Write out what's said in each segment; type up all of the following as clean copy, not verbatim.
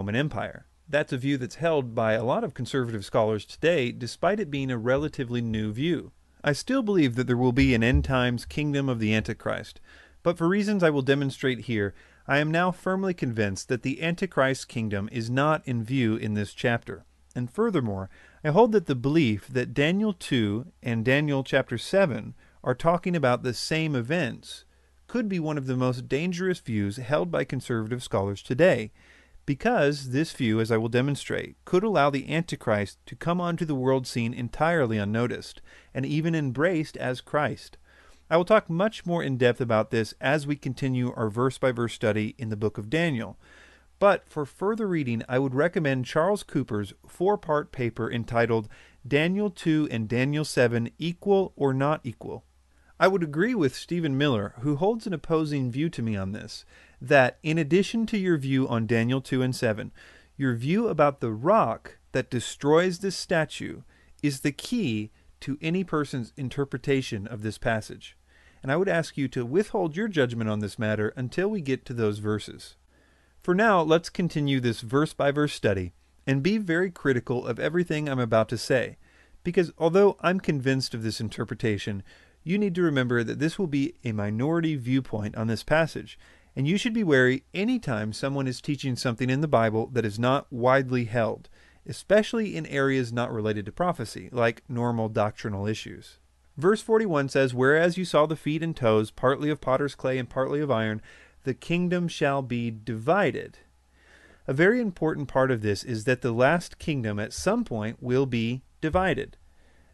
Roman Empire. That's a view that's held by a lot of conservative scholars today, despite it being a relatively new view. I still believe that there will be an end times kingdom of the Antichrist, but for reasons I will demonstrate here, I am now firmly convinced that the Antichrist kingdom is not in view in this chapter. And furthermore, I hold that the belief that Daniel 2 and Daniel chapter 7 are talking about the same events could be one of the most dangerous views held by conservative scholars today, because this view, as I will demonstrate, could allow the Antichrist to come onto the world scene entirely unnoticed, and even embraced as Christ. I will talk much more in depth about this as we continue our verse-by-verse study in the book of Daniel. But for further reading, I would recommend Charles Cooper's 4-part paper entitled Daniel 2 and Daniel 7 Equal or Not Equal. I would agree with Stephen Miller, who holds an opposing view to me on this, that in addition to your view on Daniel 2 and 7, your view about the rock that destroys this statue is the key to any person's interpretation of this passage. And I would ask you to withhold your judgment on this matter until we get to those verses. For now, let's continue this verse-by-verse study and be very critical of everything I'm about to say, because although I'm convinced of this interpretation, you need to remember that this will be a minority viewpoint on this passage, and you should be wary anytime someone is teaching something in the Bible that is not widely held, especially in areas not related to prophecy, like normal doctrinal issues. Verse 41 says, "Whereas you saw the feet and toes, partly of potter's clay and partly of iron, the kingdom shall be divided." A very important part of this is that the last kingdom at some point will be divided.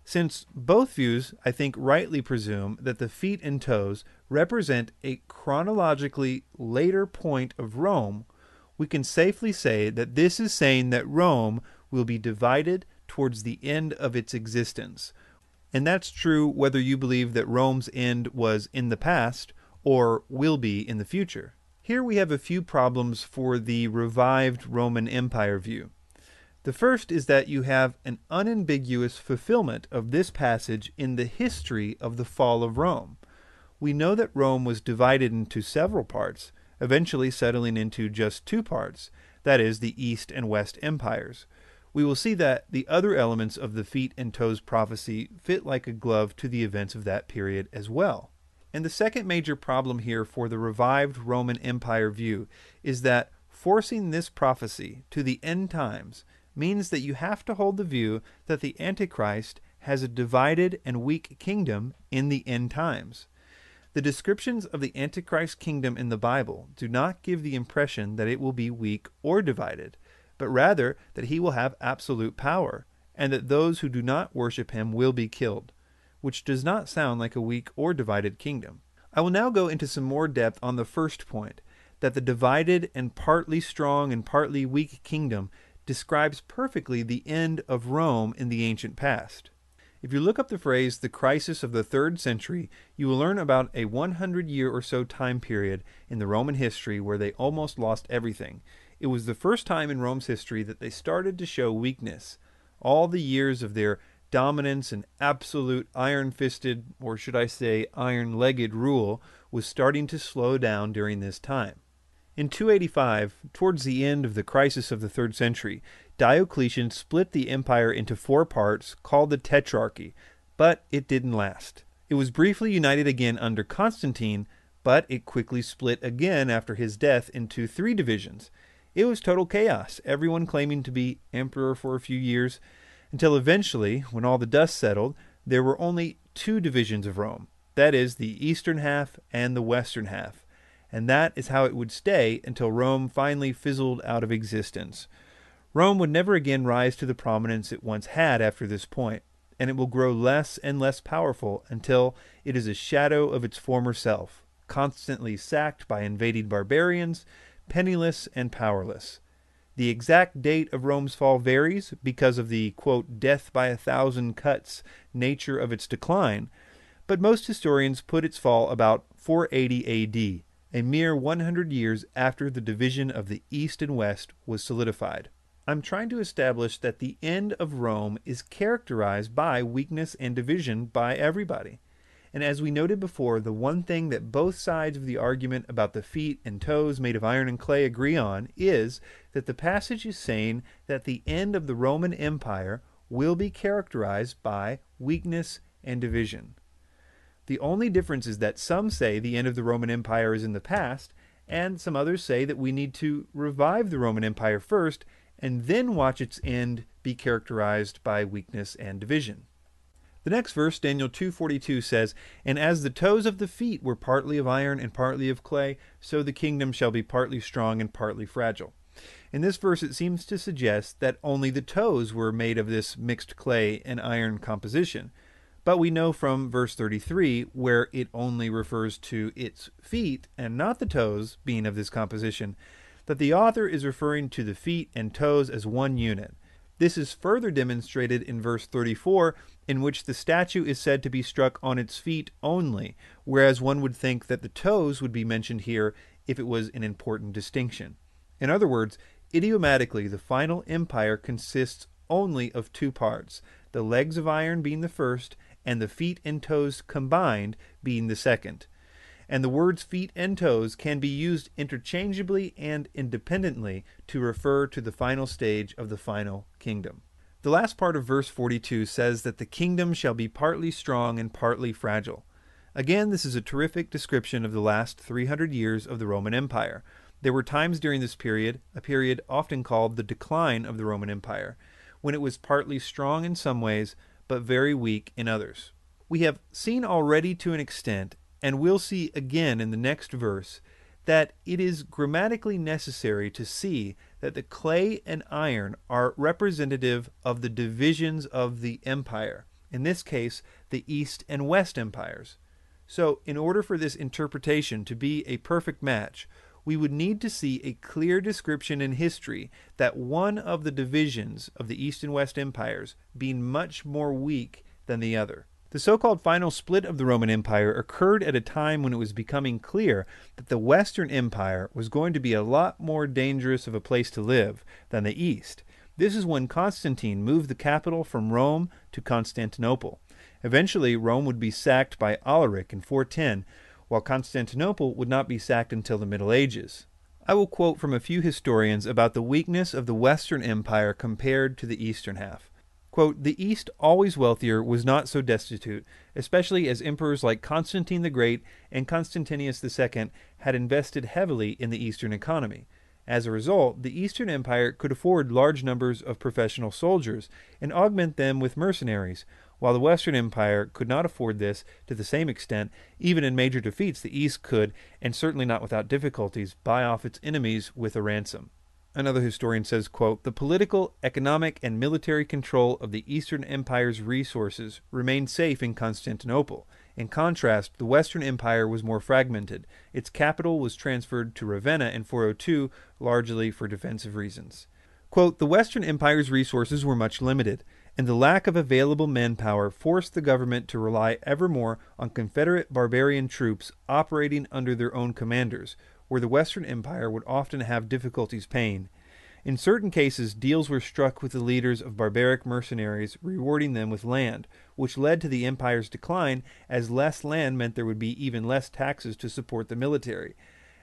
Since both views, I think, rightly presume that the feet and toes represent a chronologically later point of Rome, we can safely say that this is saying that Rome will be divided towards the end of its existence. And that's true whether you believe that Rome's end was in the past or will be in the future. Here we have a few problems for the revived Roman Empire view. The first is that you have an unambiguous fulfillment of this passage in the history of the fall of Rome. We know that Rome was divided into several parts, eventually settling into just 2 parts, that is, the East and West empires. We will see that the other elements of the feet and toes prophecy fit like a glove to the events of that period as well. And the second major problem here for the revived Roman Empire view is that forcing this prophecy to the end times means that you have to hold the view that the Antichrist has a divided and weak kingdom in the end times. The descriptions of the Antichrist kingdom in the Bible do not give the impression that it will be weak or divided, but rather that he will have absolute power, and that those who do not worship him will be killed, which does not sound like a weak or divided kingdom. I will now go into some more depth on the first point, that the divided and partly strong and partly weak kingdom describes perfectly the end of Rome in the ancient past. If you look up the phrase, the crisis of the 3rd century, you will learn about a 100-year or so time period in the Roman history where they almost lost everything. It was the first time in Rome's history that they started to show weakness. All the years of their dominance and absolute iron-fisted, or should I say iron-legged rule, was starting to slow down during this time. In 285, towards the end of the crisis of the 3rd century, Diocletian split the empire into 4 parts called the Tetrarchy, but it didn't last. It was briefly united again under Constantine, but it quickly split again after his death into 3 divisions. It was total chaos, everyone claiming to be emperor for a few years, until eventually, when all the dust settled, there were only 2 divisions of Rome, that is, the eastern half and the western half. And that is how it would stay until Rome finally fizzled out of existence. Rome would never again rise to the prominence it once had after this point, and it will grow less and less powerful until it is a shadow of its former self, constantly sacked by invading barbarians, penniless and powerless. The exact date of Rome's fall varies because of the, quote, death by 1,000 cuts nature of its decline, but most historians put its fall about 480 AD. A mere 100 years after the division of the East and West was solidified. I'm trying to establish that the end of Rome is characterized by weakness and division by everybody. And as we noted before, the one thing that both sides of the argument about the feet and toes made of iron and clay agree on is that the passage is saying that the end of the Roman Empire will be characterized by weakness and division. The only difference is that some say the end of the Roman Empire is in the past, and some others say that we need to revive the Roman Empire first and then watch its end be characterized by weakness and division. The next verse, Daniel 2:42, says, "And as the toes of the feet were partly of iron and partly of clay, so the kingdom shall be partly strong and partly fragile." In this verse, it seems to suggest that only the toes were made of this mixed clay and iron composition. But we know from verse 33, where it only refers to its feet and not the toes being of this composition, that the author is referring to the feet and toes as one unit. This is further demonstrated in verse 34, in which the statue is said to be struck on its feet only, whereas one would think that the toes would be mentioned here if it was an important distinction. In other words, idiomatically, the final empire consists only of two parts, the legs of iron being the first, and the feet and toes combined being the second. And the words feet and toes can be used interchangeably and independently to refer to the final stage of the final kingdom. The last part of verse 42 says that the kingdom shall be partly strong and partly fragile. Again, this is a terrific description of the last 300 years of the Roman Empire. There were times during this period, a period often called the decline of the Roman Empire, when it was partly strong in some ways, but very weak in others. We have seen already to an extent, and we'll see again in the next verse, that it is grammatically necessary to see that the clay and iron are representative of the divisions of the empire, in this case, the East and West empires. So, in order for this interpretation to be a perfect match, we would need to see a clear description in history that one of the divisions of the East and West empires being much more weak than the other. The so-called final split of the Roman Empire occurred at a time when it was becoming clear that the Western Empire was going to be a lot more dangerous of a place to live than the East. This is when Constantine moved the capital from Rome to Constantinople. Eventually, Rome would be sacked by Alaric in 410, while Constantinople would not be sacked until the Middle Ages. I will quote from a few historians about the weakness of the Western Empire compared to the Eastern half. Quote, "The East, always wealthier, was not so destitute, especially as emperors like Constantine the Great and Constantius II had invested heavily in the Eastern economy. As a result, the Eastern Empire could afford large numbers of professional soldiers and augment them with mercenaries, while the Western Empire could not afford this to the same extent. Even in major defeats, the East could, and certainly not without difficulties, buy off its enemies with a ransom." Another historian says, quote, "The political, economic, and military control of the Eastern Empire's resources remained safe in Constantinople. In contrast, the Western Empire was more fragmented. Its capital was transferred to Ravenna in 402, largely for defensive reasons." Quote, "The Western Empire's resources were much limited, and the lack of available manpower forced the government to rely ever more on Confederate barbarian troops operating under their own commanders, where the Western Empire would often have difficulties paying. In certain cases, deals were struck with the leaders of barbaric mercenaries, rewarding them with land, which led to the empire's decline, as less land meant there would be even less taxes to support the military.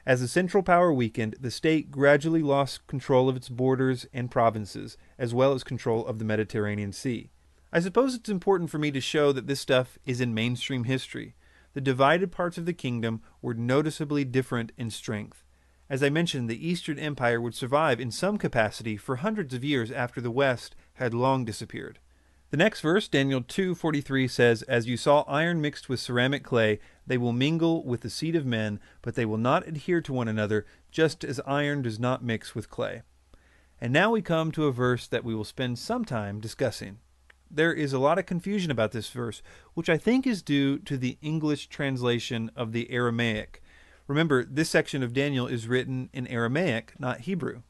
As the central power weakened, the state gradually lost control of its borders and provinces, as well as control of the Mediterranean Sea." I suppose it's important for me to show that this stuff is in mainstream history. The divided parts of the kingdom were noticeably different in strength. As I mentioned, the Eastern Empire would survive in some capacity for hundreds of years after the West had long disappeared. The next verse, Daniel 2:43, says, "As you saw iron mixed with ceramic clay, they will mingle with the seed of men, but they will not adhere to one another, just as iron does not mix with clay." And now we come to a verse that we will spend some time discussing. There is a lot of confusion about this verse, which I think is due to the English translation of the Aramaic. Remember, this section of Daniel is written in Aramaic, not Hebrew.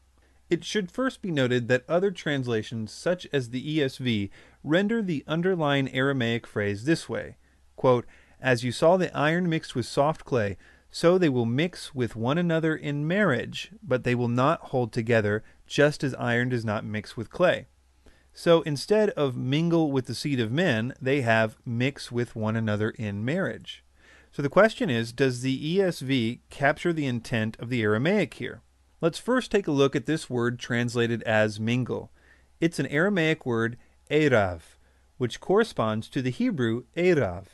It should first be noted that other translations, such as the ESV, render the underlying Aramaic phrase this way, quote, "As you saw the iron mixed with soft clay, so they will mix with one another in marriage, but they will not hold together, just as iron does not mix with clay." So instead of mingle with the seed of men, they have mix with one another in marriage. So the question is, does the ESV capture the intent of the Aramaic here? Let's first take a look at this word translated as mingle. It's an Aramaic word, erav, which corresponds to the Hebrew erav.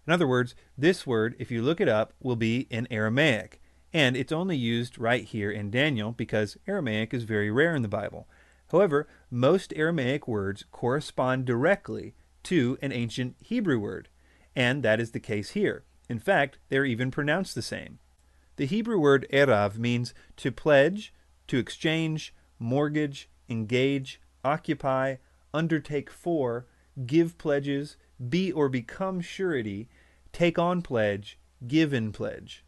In other words, this word, if you look it up, will be in Aramaic, and it's only used right here in Daniel because Aramaic is very rare in the Bible. However, most Aramaic words correspond directly to an ancient Hebrew word, and that is the case here. In fact, they're even pronounced the same. The Hebrew word erav means to pledge, to exchange, mortgage, engage, occupy, undertake for, give pledges, be or become surety, take on pledge, give in pledge.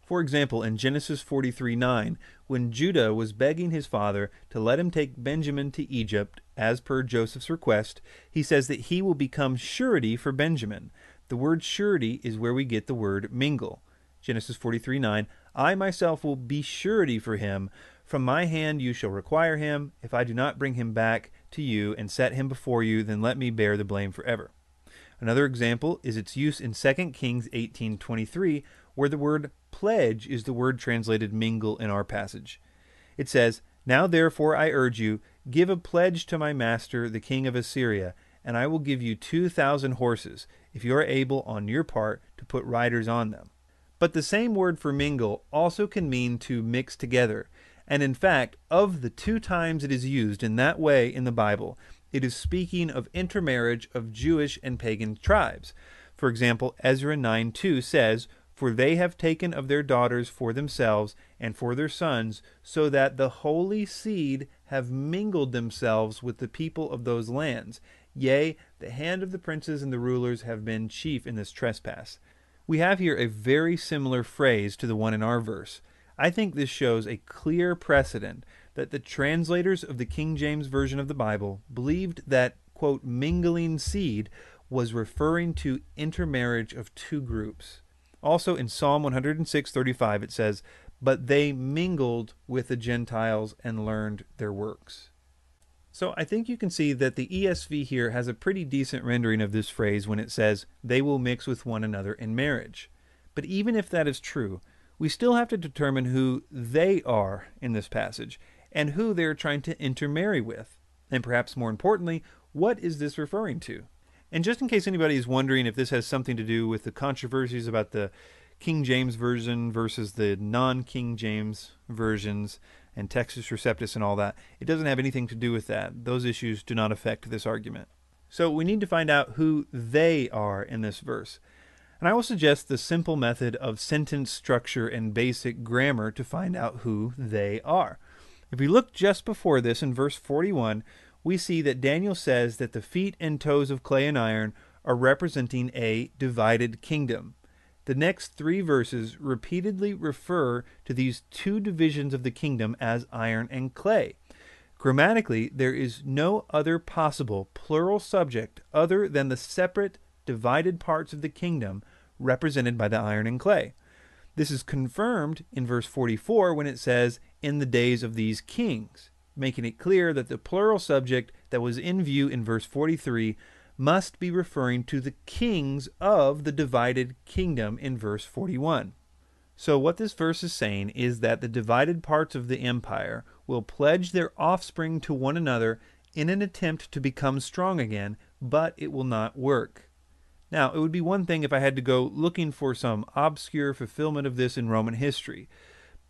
For example, in Genesis 43:9, when Judah was begging his father to let him take Benjamin to Egypt, as per Joseph's request, he says that he will become surety for Benjamin. The word surety is where we get the word mingle. Genesis 43:9, I myself will be surety for him. From my hand you shall require him. If I do not bring him back to you and set him before you, then let me bear the blame forever. Another example is its use in 2 Kings 18:23, where the word pledge is the word translated mingle in our passage. It says, Now therefore I urge you, give a pledge to my master, the king of Assyria, and I will give you 2,000 horses, if you are able on your part to put riders on them. But the same word for mingle also can mean to mix together. And in fact, of the 2 times it is used in that way in the Bible, it is speaking of intermarriage of Jewish and pagan tribes. For example, Ezra 9:2 says, For they have taken of their daughters for themselves and for their sons, so that the holy seed have mingled themselves with the people of those lands. Yea, the hand of the princes and the rulers have been chief in this trespass. We have here a very similar phrase to the one in our verse. I think this shows a clear precedent that the translators of the King James Version of the Bible believed that, quote, mingling seed was referring to intermarriage of 2 groups. Also in Psalm 106:35 it says, But they mingled with the Gentiles and learned their works. So I think you can see that the ESV here has a pretty decent rendering of this phrase when it says, they will mix with one another in marriage. But even if that is true, we still have to determine who they are in this passage and who they're trying to intermarry with. And perhaps more importantly, what is this referring to? And just in case anybody is wondering if this has something to do with the controversies about the King James Version versus the non-King James versions and Textus Receptus and all that, it doesn't have anything to do with that. Those issues do not affect this argument. So we need to find out who they are in this verse. And I will suggest the simple method of sentence structure and basic grammar to find out who they are. If we look just before this in verse 41, we see that Daniel says that the feet and toes of clay and iron are representing a divided kingdom. The next 3 verses repeatedly refer to these 2 divisions of the kingdom as iron and clay. Grammatically, there is no other possible plural subject other than the separate, divided parts of the kingdom represented by the iron and clay. This is confirmed in verse 44 when it says, in the days of these kings, making it clear that the plural subject that was in view in verse 43 must be referring to the kings of the divided kingdom in verse 41. So what this verse is saying is that the divided parts of the empire will pledge their offspring to one another in an attempt to become strong again, but it will not work. Now, it would be one thing if I had to go looking for some obscure fulfillment of this in Roman history,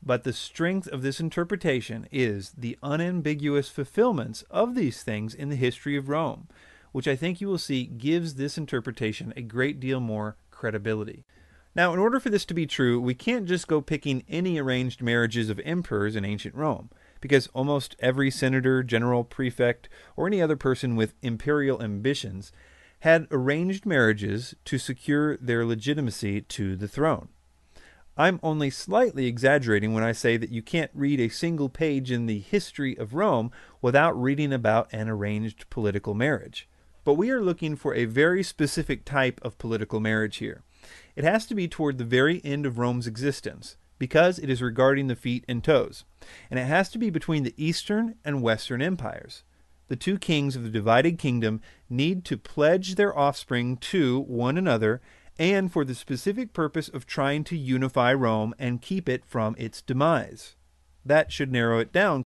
but the strength of this interpretation is the unambiguous fulfillments of these things in the history of Rome, which I think you will see gives this interpretation a great deal more credibility. Now, in order for this to be true, we can't just go picking any arranged marriages of emperors in ancient Rome, because almost every senator, general, prefect, or any other person with imperial ambitions had arranged marriages to secure their legitimacy to the throne. I'm only slightly exaggerating when I say that you can't read a single page in the history of Rome without reading about an arranged political marriage. But we are looking for a very specific type of political marriage here. It has to be toward the very end of Rome's existence, because it is regarding the feet and toes, and it has to be between the Eastern and Western empires. The two kings of the divided kingdom need to pledge their offspring to one another, and for the specific purpose of trying to unify Rome and keep it from its demise. That should narrow it down